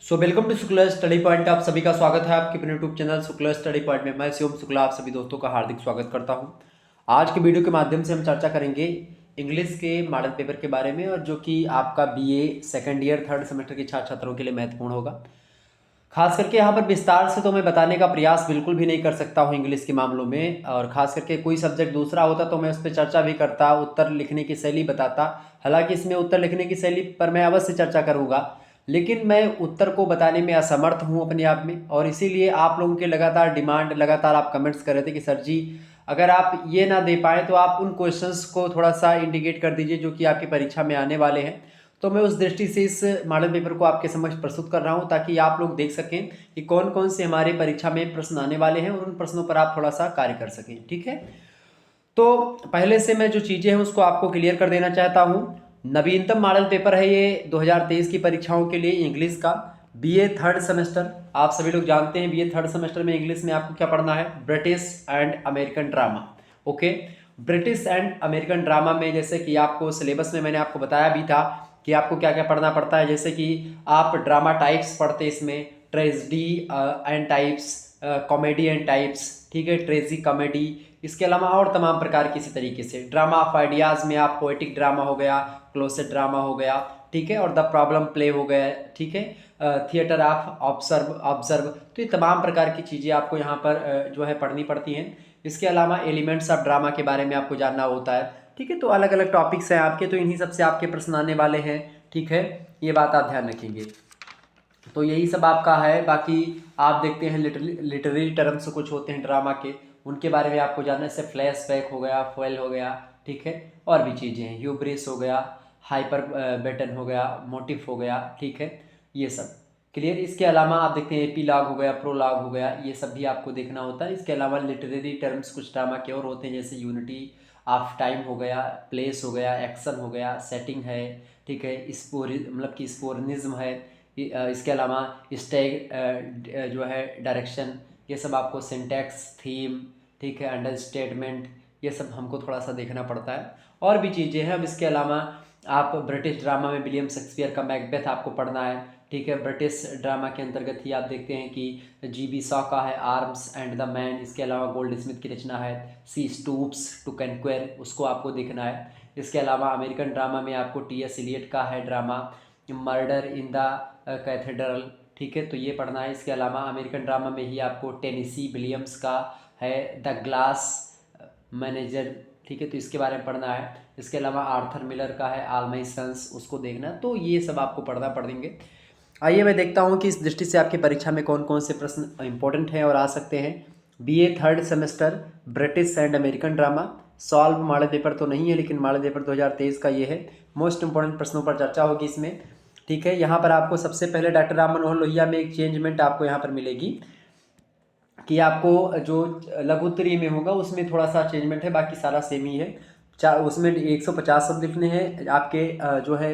Welcome to Shukla study point. आप सभी का स्वागत है आपके अपने YouTube channel Shukla study point में। मैं शिवम शुक्ला आप सभी दोस्तों का हार्दिक स्वागत करता हूं। आज के वीडियो के माध्यम से हम चर्चा करेंगे इंग्लिश के मॉडल पेपर के बारे में, और जो कि आपका BA second year third semester के छात्र छात्रों के लिए महत्वपूर्ण होगा। खास करके यहाँ पर विस्तार से तो मैं बताने का प्रयास बिल्कुल भी नहीं कर सकता हूँ इंग्लिश के मामलों में, और खास करके कोई सब्जेक्ट दूसरा होता तो मैं उस पर चर्चा भी करता, उत्तर लिखने की शैली बताता। हालांकि इसमें उत्तर लिखने की शैली पर मैं अवश्य चर्चा करूँगा, लेकिन मैं उत्तर को बताने में असमर्थ हूँ अपने आप में, और इसीलिए आप लोगों के लगातार डिमांड, लगातार आप कमेंट्स कर रहे थे कि सर जी अगर आप ये ना दे पाएँ तो आप उन क्वेश्चंस को थोड़ा सा इंडिकेट कर दीजिए जो कि आपकी परीक्षा में आने वाले हैं। तो मैं उस दृष्टि से इस मॉडल पेपर को आपके समक्ष प्रस्तुत कर रहा हूं, ताकि आप लोग देख सकें कि कौन कौन से हमारे परीक्षा में प्रश्न आने वाले हैं और उन प्रश्नों पर आप थोड़ा सा कार्य कर सकें। ठीक है, तो पहले से मैं जो चीज़ें हैं उसको आपको क्लियर कर देना चाहता हूं। नवीनतम मॉडल पेपर है ये 2023 की परीक्षाओं के लिए इंग्लिश का, बीए थर्ड सेमेस्टर। आप सभी लोग जानते हैं बीए थर्ड सेमेस्टर में इंग्लिश में आपको क्या पढ़ना है, British and American drama. Okay, British and American drama में जैसे कि आपको सिलेबस में मैंने आपको बताया भी था कि आपको क्या क्या पढ़ना पड़ता है। जैसे कि आप ड्रामा टाइप्स पढ़ते, इसमें tragedy and types, comedy and types, ठीक है, ट्रेजी कॉमेडी, इसके अलावा और तमाम प्रकार की इसी तरीके से ड्रामा ऑफ आइडियाज़ में आप पोएटिक ड्रामा हो गया, क्लोसेट ड्रामा हो गया, ठीक है, और द प्रॉब्लम प्ले हो गया, ठीक है, थिएटर ऑफ ऑब्जर्व। तो ये तमाम प्रकार की चीज़ें आपको यहाँ पर जो है पढ़नी पड़ती हैं। इसके अलावा एलिमेंट्स ऑफ ड्रामा के बारे में आपको जानना होता है। ठीक है, तो अलग अलग टॉपिक्स हैं आपके, तो इन्हीं सबसे आपके प्रश्न आने वाले हैं। ठीक है, ये बात आप ध्यान रखेंगे। तो यही सब आपका है। बाकी आप देखते हैं लिटरेरी टर्म्स कुछ होते हैं ड्रामा के, उनके बारे में आपको जानना है। जैसे फ्लैश बैक हो गया, फॉयल हो गया, ठीक है, और भी चीज़ें हैं, ह्यूब्रिस हो गया, हाइपर बेटन हो गया, मोटिफ हो गया, ठीक है, ये सब क्लियर। इसके अलावा आप देखते हैं एपीलॉग हो गया, प्रोलॉग हो गया, ये सब भी आपको देखना होता है। इसके अलावा लिटरेरी टर्म्स कुछ ड्रामा के और होते हैं, जैसे यूनिटी ऑफ टाइम हो गया, प्लेस हो गया, एक्शन हो गया, सेटिंग है, ठीक है, स्पोरी मतलब कि स्पोर्निज्म है, इसके अलावा स्टैग जो है डायरेक्शन, ये सब आपको सिंटैक्स, थीम, ठीक है, अंडर स्टेटमेंट, ये सब हमको थोड़ा सा देखना पड़ता है, और भी चीज़ें हैं। अब इसके अलावा आप ब्रिटिश ड्रामा में विलियम शेक्सपियर का मैकबेथ आपको पढ़ना है। ठीक है, ब्रिटिश ड्रामा के अंतर्गत ही आप देखते हैं कि जीबी शॉ का है आर्म्स एंड द मैन। इसके अलावा गोल्ड स्मिथ की रचना है सी स्टूप्स टू कैनक्वेर, उसको आपको देखना है। इसके अलावा अमेरिकन ड्रामा में आपको टी.एस. इलियट का है drama murder in the cathedral, ठीक है, तो ये पढ़ना है। इसके अलावा अमेरिकन ड्रामा में ही आपको टेनेसी विलियम्स का है द ग्लास मैनेजर, ठीक है, तो इसके बारे में पढ़ना है। इसके अलावा आर्थर मिलर का है ऑल माय सन्स, उसको देखना। तो ये सब आपको पढ़ना पड़ेंगे। आइए मैं देखता हूँ कि इस दृष्टि से आपकी परीक्षा में कौन कौन से प्रश्न इंपॉर्टेंट हैं और आ सकते हैं। BA third semester British and American drama, solve model paper तो नहीं है, लेकिन मॉडल पेपर 2023 का ये है। मोस्ट इंपॉर्टेंट प्रश्नों पर चर्चा होगी इसमें। ठीक है, यहाँ पर आपको सबसे पहले डॉक्टर राम मनोहर लोहिया में एक चेंजमेंट आपको यहाँ पर मिलेगी कि आपको जो लघु उत्तरीय में होगा उसमें थोड़ा सा चेंजमेंट है, बाकी सारा सेम ही है। उसमें 150 शब्द लिखने हैं आपके, जो है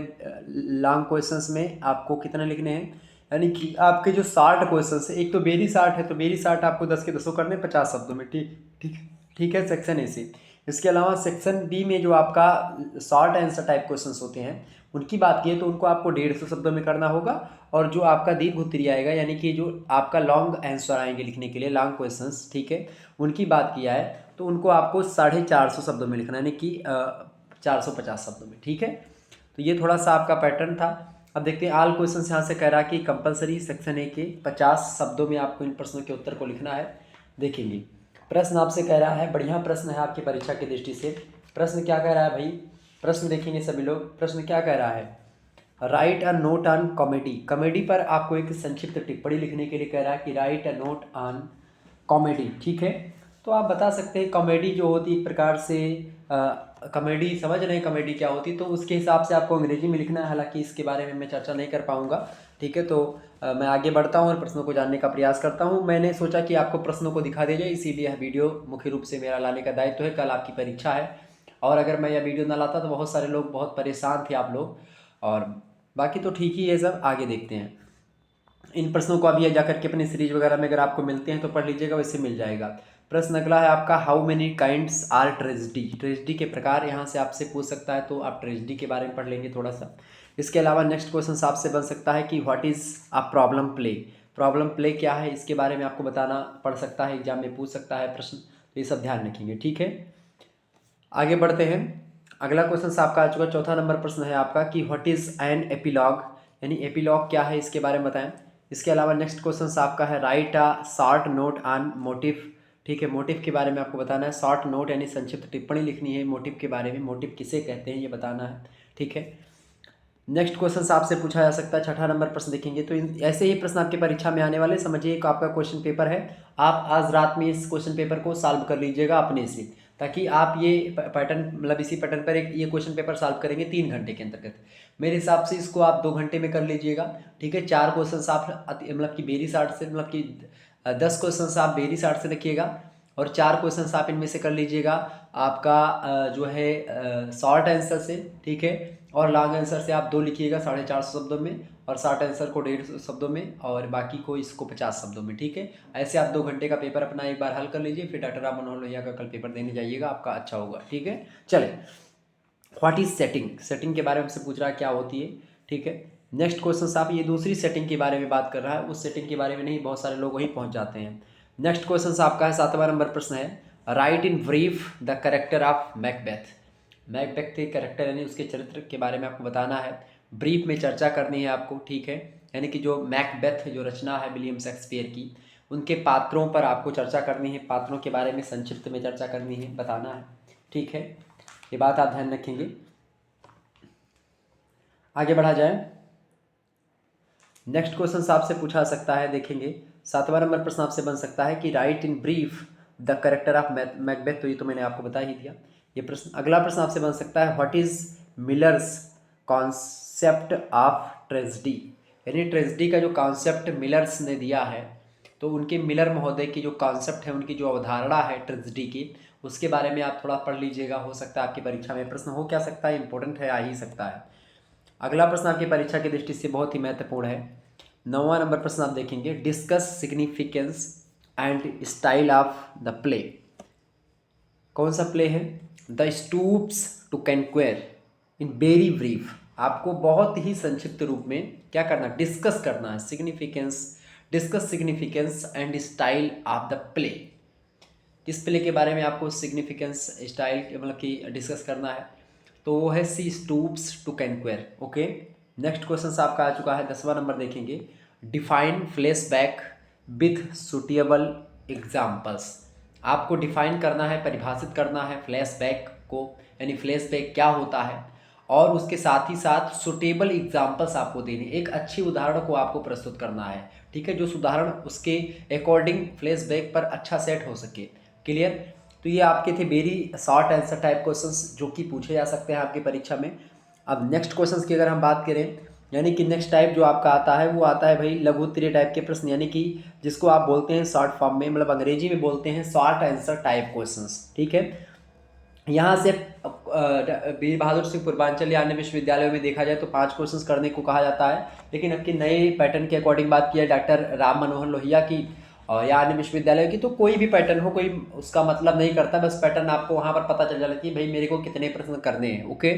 लॉन्ग क्वेश्चंस में आपको कितने लिखने हैं, यानी कि आपके जो 60 क्वेश्चंस है, एक तो वेरी 60 है, तो वेरी 60 आपको 10 के 10 करने 50 शब्दों में। ठीक ठीक ठीक है, सेक्शन ए से। इसके अलावा सेक्शन बी में जो आपका शॉर्ट आंसर टाइप क्वेश्चंस होते हैं उनकी बात की तो उनको आपको 150 शब्दों में करना होगा, और जो आपका दीर्घ उत्तरीय आएगा, यानी कि जो आपका लॉन्ग आंसर आएंगे लिखने के लिए, लॉन्ग क्वेश्चंस, ठीक है, उनकी बात किया है तो उनको आपको 450 शब्दों में लिखना है, यानी कि 450 शब्दों में। ठीक है, तो ये थोड़ा सा आपका पैटर्न था। अब देखते हैं ऑल क्वेश्चन यहाँ से कह रहा है कि कंपलसरी सेक्शन ए के 50 शब्दों में आपको इन प्रश्नों के उत्तर को लिखना है। देखेंगे प्रश्न आपसे कह रहा है, बढ़िया प्रश्न है आपकी परीक्षा की दृष्टि से। प्रश्न क्या कह रहा है भाई, प्रश्न देखेंगे सभी लोग। प्रश्न क्या कह रहा है, right a note on comedy. Comedy पर आपको एक संक्षिप्त टिप्पणी लिखने के लिए कह रहा है कि right a note on comedy. ठीक है, तो आप बता सकते हैं कॉमेडी जो होती एक प्रकार से कॉमेडी, समझ रहे हैं कॉमेडी क्या होती, तो उसके हिसाब से आपको अंग्रेजी में लिखना है। हालांकि इसके बारे में मैं चर्चा नहीं कर पाऊंगा। ठीक है, तो मैं आगे बढ़ता हूँ और प्रश्नों को जानने का प्रयास करता हूँ। मैंने सोचा कि आपको प्रश्नों को दिखा दिया जाए, इसीलिए यह वीडियो मुख्य रूप से मेरा लाने का दायित्व है। कल आपकी परीक्षा है, और अगर मैं यह वीडियो ना लाता तो बहुत सारे लोग बहुत परेशान थे आप लोग, और बाकी तो ठीक ही है सब। आगे देखते हैं इन प्रश्नों को। अभी जा करके अपनी सीरीज वगैरह में अगर आपको मिलते हैं तो पढ़ लीजिएगा, वैसे मिल जाएगा। प्रश्न अगला है आपका, how many kinds are tragedy. Tragedy के प्रकार यहाँ से आपसे पूछ सकता है, तो आप ट्रेजिडी के बारे में पढ़ लेंगे थोड़ा सा। इसके अलावा नेक्स्ट क्वेश्चन आपसे बन सकता है कि what is a problem play. Problem play क्या है, इसके बारे में आपको बताना पड़ सकता है, एग्जाम में पूछ सकता है प्रश्न, तो ये सब ध्यान रखेंगे। ठीक है, आगे बढ़ते हैं। अगला क्वेश्चन आपका आ चुका, चौथा नंबर प्रश्न है आपका कि व्हाट इज़ एन एपिलॉग, यानी एपिलॉग क्या है इसके बारे में बताएं। इसके अलावा नेक्स्ट क्वेश्चन आपका है right a short note on motive. ठीक है, मोटिव के बारे में आपको बताना है। शॉर्ट नोट यानी संक्षिप्त टिप्पणी लिखनी है मोटिव के बारे में, मोटिव किसे कहते हैं ये बताना है। ठीक है, नेक्स्ट क्वेश्चन आपसे पूछा जा सकता है, छठा नंबर प्रश्न देखेंगे तो ऐसे ही प्रश्न आपकी परीक्षा में आने वाले। समझिए एक आपका क्वेश्चन पेपर है, आप आज रात में इस क्वेश्चन पेपर को सॉल्व कर लीजिएगा अपने से, ताकि आप ये पैटर्न मतलब इसी पैटर्न पर एक ये क्वेश्चन पेपर सॉल्व करेंगे 3 घंटे के अंतर्गत। मेरे हिसाब से इसको आप 2 घंटे में कर लीजिएगा। ठीक है, 4 क्वेश्चन आप मतलब कि बेरी चार्ट से, मतलब कि 10 क्वेश्चन आप बेरी चार्ट से रखिएगा और 4 क्वेश्चन आप इनमें से कर लीजिएगा आपका जो है शॉर्ट आंसर से। ठीक है, और लॉन्ग आंसर से आप 2 लिखिएगा 450 शब्दों में, और शॉर्ट आंसर को 150 शब्दों में, और बाकी को इसको 50 शब्दों में। ठीक है, ऐसे आप 2 घंटे का पेपर अपना एक बार हल कर लीजिए, फिर डॉक्टर राम मनोहर लोहिया का कल पेपर देने जाइएगा, आपका अच्छा होगा। ठीक है, चले, व्हाट इज सेटिंग, सेटिंग के बारे में से पूछ रहा है क्या होती है। ठीक है, नेक्स्ट क्वेश्चन आप ये दूसरी सेटिंग के बारे में बात कर रहा है, उस सेटिंग के बारे में नहीं, बहुत सारे लोग वहीं पहुंच जाते हैं। नेक्स्ट क्वेश्चन आपका है 7वां नंबर प्रश्न है right in brief the character of Macbeth. Macbeth के कैरेक्टर यानी उसके चरित्र के बारे में आपको बताना है, ब्रीफ में चर्चा करनी है आपको। ठीक है, यानी कि जो मैकबेथ जो रचना है विलियम शेक्सपियर की, उनके पात्रों पर आपको चर्चा करनी है, पात्रों के बारे में संक्षिप्त में चर्चा करनी है, बताना है। ठीक है, ये बात आप ध्यान रखेंगे। आगे बढ़ा जाए, नेक्स्ट क्वेश्चन आपसे पूछा सकता है, देखेंगे 7वां नंबर प्रश्न आपसे बन सकता है कि right in brief the character of Macbeth, तो ये तो मैंने आपको बता ही दिया ये प्रश्न। अगला प्रश्न आपसे बन सकता है what is millers concept of tragedy, यानी ट्रेजेडी का जो कॉन्सेप्ट मिलर्स ने दिया है, तो उनके मिलर महोदय की जो कॉन्सेप्ट है, उनकी जो अवधारणा है ट्रेजेडी की, उसके बारे में आप थोड़ा पढ़ लीजिएगा। हो सकता है आपकी परीक्षा में प्रश्न हो क्या सकता है, इंपॉर्टेंट है, आ ही सकता है। अगला प्रश्न आपकी परीक्षा की दृष्टि से बहुत ही महत्वपूर्ण है, 9वां नंबर प्रश्न आप देखेंगे discuss significance and style of the play. कौन सा प्ले है, the stoops to conquer in very brief. आपको बहुत ही संक्षिप्त रूप में क्या करना, डिस्कस करना है significance, discuss significance and style of the play. किस प्ले के बारे में आपको सिग्निफिकेंस स्टाइल मतलब कि डिस्कस करना है, तो वो है she stoops to conquer. Okay, next question आपका आ चुका है 10वां नंबर देखेंगे define flashback with suitable examples. आपको डिफाइन करना है, परिभाषित करना है फ्लैशबैक को, यानी फ्लैशबैक क्या होता है, और उसके साथ ही साथ सुटेबल एग्जाम्पल्स आपको देने, एक अच्छी उदाहरण को आपको प्रस्तुत करना है। ठीक है, जो उदाहरण उसके अकॉर्डिंग फ्लैशबैक पर अच्छा सेट हो सके। क्लियर, तो ये आपके थे very short answer type questions जो कि पूछे जा सकते हैं आपकी परीक्षा में। अब नेक्स्ट क्वेश्चंस की अगर हम बात करें, यानी कि नेक्स्ट टाइप जो आपका आता है वो आता है भाई लघु उत्तरीय टाइप के प्रश्न, यानी कि जिसको आप बोलते हैं शॉर्ट फॉर्म में, मतलब अंग्रेजी में बोलते हैं शॉर्ट आंसर टाइप क्वेश्चंस। ठीक है, यहाँ से वीर बहादुर सिंह पूर्वांचल अन्य विश्वविद्यालयों में देखा जाए तो 5 क्वेश्चंस करने को कहा जाता है, लेकिन अब की नए पैटर्न के अकॉर्डिंग बात किया डॉक्टर राम मनोहर लोहिया की या अन्य विश्वविद्यालय की, तो कोई भी पैटर्न हो, कोई उसका मतलब नहीं करता, बस पैटर्न आपको वहाँ पर पता चल जाता है कि भाई मेरे को कितने प्रश्न करने हैं। ओके,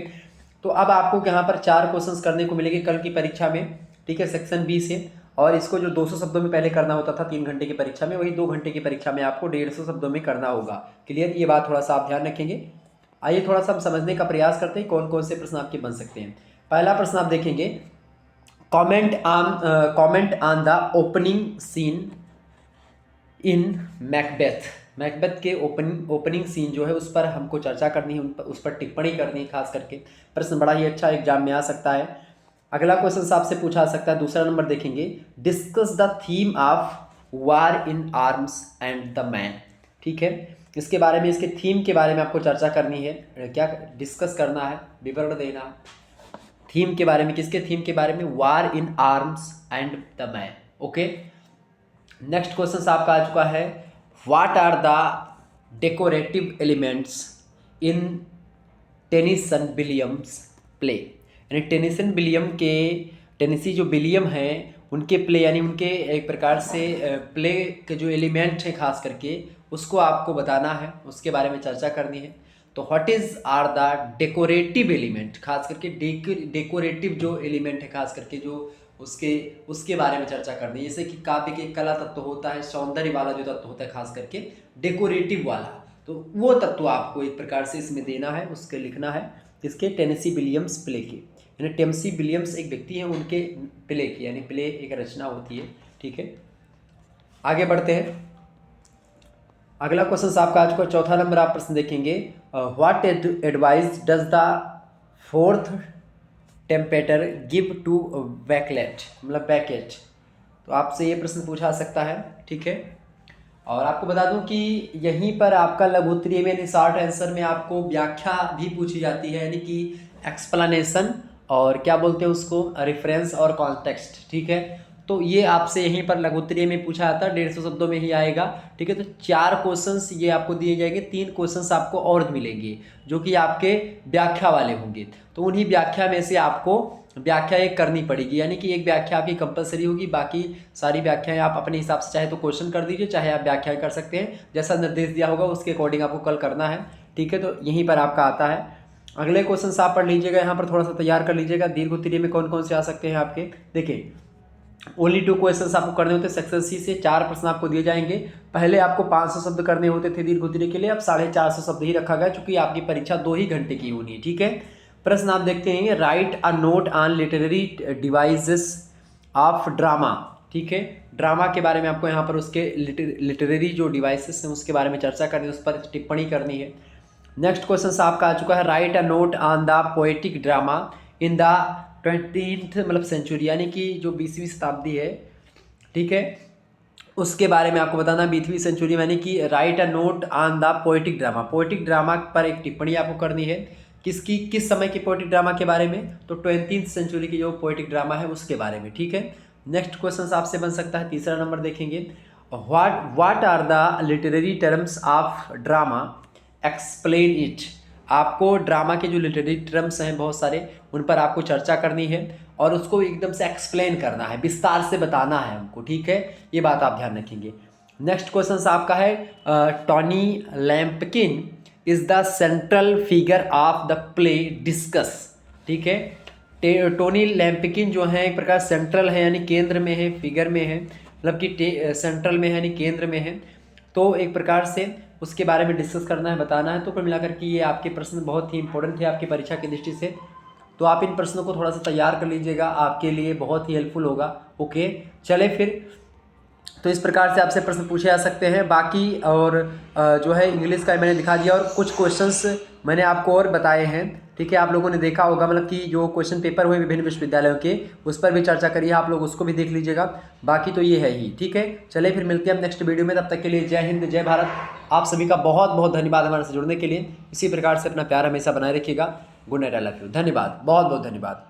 तो अब आपको यहाँ पर 4 क्वेश्चंस करने को मिलेंगे कल की परीक्षा में। ठीक है, सेक्शन बी से, और इसको जो 200 शब्दों में पहले करना होता था 3 घंटे की परीक्षा में, वही 2 घंटे की परीक्षा में आपको 150 शब्दों में करना होगा। क्लियर, ये बात थोड़ा सा आप ध्यान रखेंगे। आइए थोड़ा सा हम समझने का प्रयास करते हैं कौन कौन से प्रश्न आपके बन सकते हैं। पहला प्रश्न आप देखेंगे comment on the opening seen in Macbeth. Macbeth के ओपनिंग सीन जो है उस पर हमको चर्चा करनी है, उस पर टिप्पणी करनी है खास करके। प्रश्न बड़ा ही अच्छा एग्जाम में आ सकता है। अगला क्वेश्चन आपसे पूछा सकता है, दूसरा नंबर देखेंगे discuss the theme of war in arms and the man. ठीक है, इसके बारे में, इसके थीम के बारे में आपको चर्चा करनी है, क्या डिस्कस करना है, विवरण देना थीम के बारे में। किसके थीम के बारे में, war in arms and the man. Okay, next question आपका आ चुका है what are the decorative elements in Tennessee Williams play. यानी टेनिसन विलियम के, टेनिसी जो विलियम हैं उनके प्ले, यानी उनके एक प्रकार से प्ले के जो एलिमेंट है खास करके उसको आपको बताना है, उसके बारे में चर्चा करनी है। तो what is are the decorative element, खास करके डेकोरेटिव जो एलिमेंट है, खास करके जो उसके बारे में चर्चा करनी है। जैसे कि काव्य के कला तत्व होता है, सौंदर्य वाला जो तत्व होता है खास करके डेकोरेटिव वाला, तो वो तत्व आपको एक प्रकार से इसमें देना है, उसके लिखना है। इसके टेनेसी विलियम्स प्ले के, यानी टेनेसी विलियम्स एक व्यक्ति हैं, उनके प्ले की, यानी प्ले एक रचना होती है। ठीक है, आगे बढ़ते हैं। अगला क्वेश्चन आपका आज का चौथा नंबर आप प्रश्न देखेंगे, what advice does the fourth tempter give to Becket, मतलब बैकेट। तो आपसे ये प्रश्न पूछा जा सकता है। ठीक है, और आपको बता दूं कि यहीं पर आपका लघुत्तरीय में यानी शॉर्ट आंसर में आपको व्याख्या भी पूछी जाती है, यानी कि एक्सप्लेनेशन और क्या बोलते हैं उसको, रेफरेंस और कॉन्टेक्स्ट। ठीक है, तो ये आपसे यहीं पर लघुत्तरीय में पूछा जाता है, 150 शब्दों में ही आएगा। ठीक है, तो 4 क्वेश्चंस ये आपको दिए जाएंगे, 3 क्वेश्चंस आपको और मिलेंगे जो कि आपके व्याख्या वाले होंगे। तो उन्हीं व्याख्या में से आपको व्याख्या एक करनी पड़ेगी, यानी कि एक व्याख्या आपकी कंपलसरी होगी, बाकी सारी व्याख्याएं आप अपने हिसाब से चाहे तो क्वेश्चन कर दीजिए, चाहे आप व्याख्या कर सकते हैं, जैसा निर्देश दिया होगा उसके अकॉर्डिंग आपको कल करना है। ठीक है, तो यहीं पर आपका आता है। अगले क्वेश्चन आप पढ़ लीजिएगा, यहाँ पर थोड़ा सा तैयार कर लीजिएगा। दीर्घ उत्तरीय में कौन कौन से आ सकते हैं आपके, देखिए ओनली 2 क्वेश्चन आपको करने होते हैं। सेक्शन सी से 4 प्रश्न आपको दिए जाएंगे। पहले आपको 500 शब्द करने होते थे दीर्घ उत्तरीय के लिए, अब 450 शब्द ही रखा गया, चूंकि आपकी परीक्षा 2 ही घंटे की होनी है। ठीक है, प्रश्न आप देखते हैं, right a note on literary devices of drama. ठीक है, ड्रामा के बारे में आपको यहाँ पर उसके लिटरेरी जो डिवाइसेस हैं उसके बारे में चर्चा करनी है, उस पर टिप्पणी करनी है। नेक्स्ट क्वेश्चन आपका आ चुका है, right a note on the poetic drama in the 20th मतलब सेंचुरी, यानी कि जो 20वीं शताब्दी है। ठीक है, उसके बारे में आपको बताना 20वीं सेंचुरी, यानी कि right a note on the poetic drama. Poetic drama पर एक टिप्पणी आपको करनी है, किस समय की पोएटिक ड्रामा के बारे में, तो 20th सेंचुरी की जो पोएटिक ड्रामा है उसके बारे में। ठीक है, नेक्स्ट क्वेश्चन आपसे बन सकता है, तीसरा नंबर देखेंगे, what are the literary terms of drama, explain it. आपको ड्रामा के जो लिटरेरी टर्म्स हैं बहुत सारे, उन पर आपको चर्चा करनी है और उसको एकदम से एक्सप्लेन करना है, विस्तार से बताना है हमको। ठीक है, ये बात आप ध्यान रखेंगे। नेक्स्ट क्वेश्चन आपका है, Tony Lumpkin is the central figure of the play discuss. ठीक है, टोनी लैम्पकिन जो है एक प्रकार सेंट्रल है, यानी केंद्र में है, फिगर में है, मतलब कि सेंट्रल में है यानी केंद्र में है, तो एक प्रकार से उसके बारे में डिस्कस करना है, बताना है। तो कुल मिलाकर के ये आपके प्रश्न बहुत ही इंपॉर्टेंट थे आपकी परीक्षा की दृष्टि से, तो आप इन प्रश्नों को थोड़ा सा तैयार कर लीजिएगा, आपके लिए बहुत ही हेल्पफुल होगा। ओके, चले फिर, तो इस प्रकार से आपसे प्रश्न पूछे जा सकते हैं। बाकी और जो है इंग्लिश का मैंने दिखा दिया और कुछ क्वेश्चंस मैंने आपको और बताए हैं। ठीक है, आप लोगों ने देखा होगा, मतलब कि जो क्वेश्चन पेपर हुए विभिन्न विश्वविद्यालयों के, उस पर भी चर्चा करिए, आप लोग उसको भी देख लीजिएगा। बाकी तो ये है ही। ठीक है, चले फिर मिलते हैं हम नेक्स्ट वीडियो में, तब तक के लिए जय हिंद, जय भारत। आप सभी का बहुत बहुत धन्यवाद हमारे से जुड़ने के लिए। इसी प्रकार से अपना प्यार हमेशा बनाए रखिएगा। Good night, I love you. धन्यवाद, बहुत बहुत धन्यवाद।